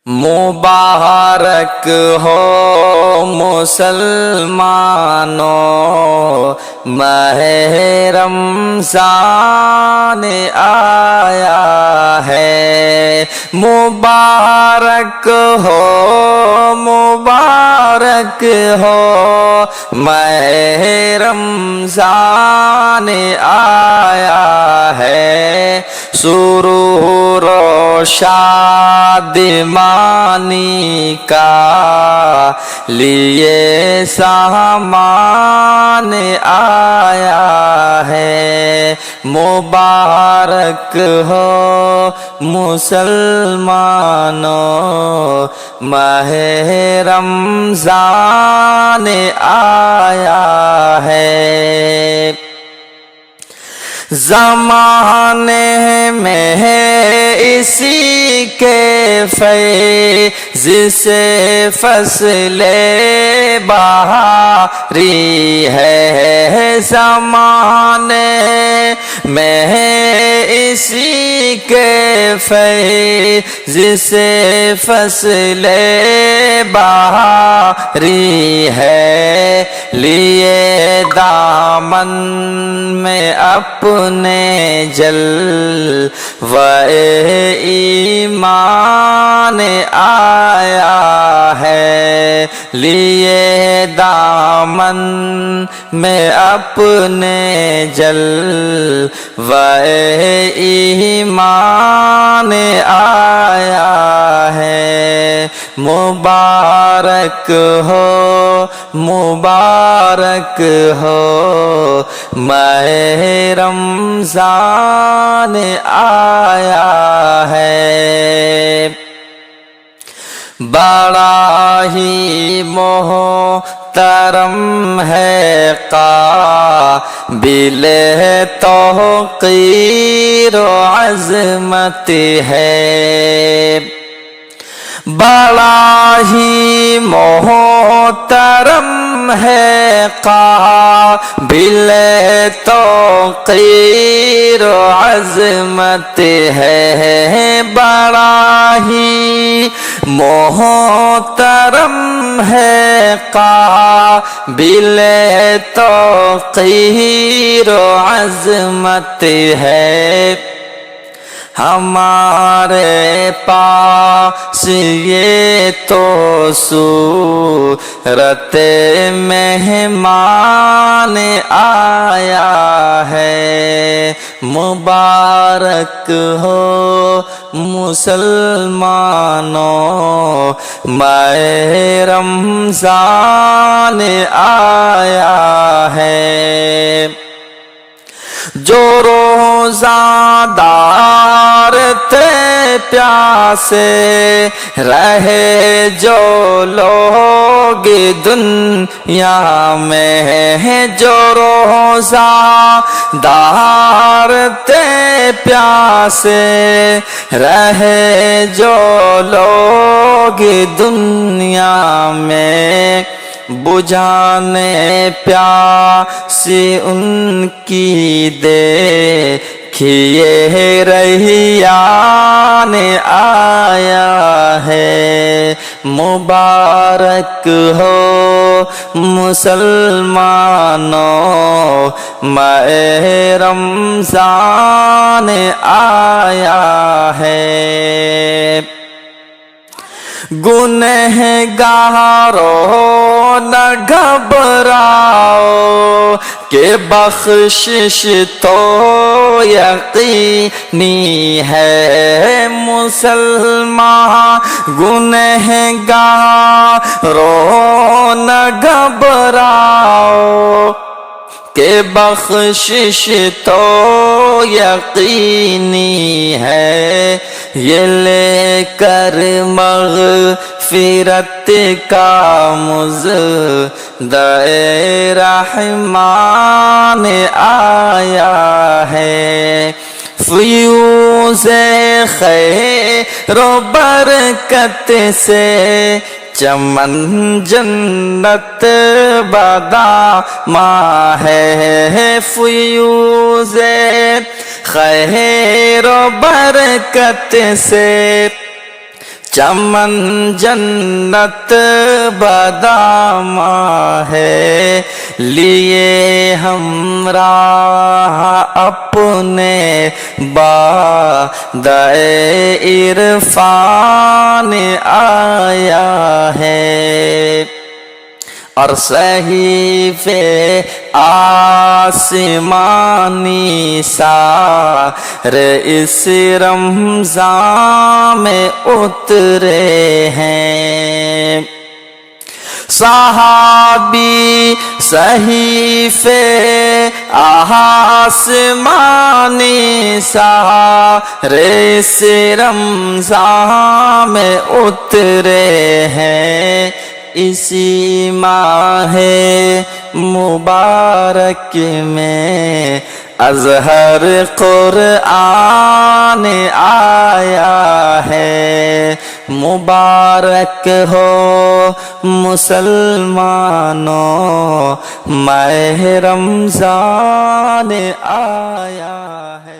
مبارک ہو مسلمانوں، ماہ رمضان آیا ہے۔ مبارک ہو، مبارک ہو، ماہ رمضان آیا ہے۔ سرور و شادمانی کا لیے سامان آیا ہے۔ مبارک ہو مسلمانوں، ماہ رمضان آیا ہے۔ زمانے میں اسی کے فیض سے فصل بہاری ہے۔ زمانے میں اسی کے فیض سے فصل بہاری ہے۔ لیے دامن میں اپنے جلوہ ایمان آیا ہے۔ لیے دامن میں اپنے جلوہ ایمان آیا ہے۔ مبارک ہو، مبارک ہو، ماہ رمضان آیا ہے۔ بڑا ہی محترم ہے، قابل توقیر و عظمت ہے۔ بڑا ہی محترم ہے، قابل توقیر و عظمت ہے۔ بڑا ہی محترم ہے، قابل توقیر و عظمت ہے۔ ہمارے پاس یہ تو صورت مہمان آیا ہے۔ مبارک ہو مسلمانوں، ماہ رمضان آیا ہے۔ جو روزہ دار تھے پیاسے رہے جو لوگ دنیا میں، جو روزہ دار تھے پیاسے رہے جو لوگ دنیا میں، بجھانے پیاسی ان کی دیکھیے ریحان آیا ہے۔ مبارک ہو مسلمانوں، ماہ رمضان آیا ہے۔ گنہگاروں نہ گھبراؤ کہ بخشش تو یقینی ہے۔ مسلمان گنہگاروں نہ گھبراؤ کہ بخشش تو یقینی ہے۔ یہ لے کر مغفرت کا مژدہ رحمان آیا ہے۔ فیوز خیر و برکت سے چمن جنت باداں ہے، فیوز خیر و برکت سے چمن جنت بداماں ہے، لیے ہم راہ اپنے باد عرفان آیا ہے، اور صحیفے آسمانی سار اس رمضان میں اترے ہیں، صحابی صحیفے آسمانی سار اس رمضان میں اترے ہیں، اسی ماہ مبارک میں اظہر قرآن آیا ہے، مبارک ہو مسلمانوں ماہ رمضان آیا ہے۔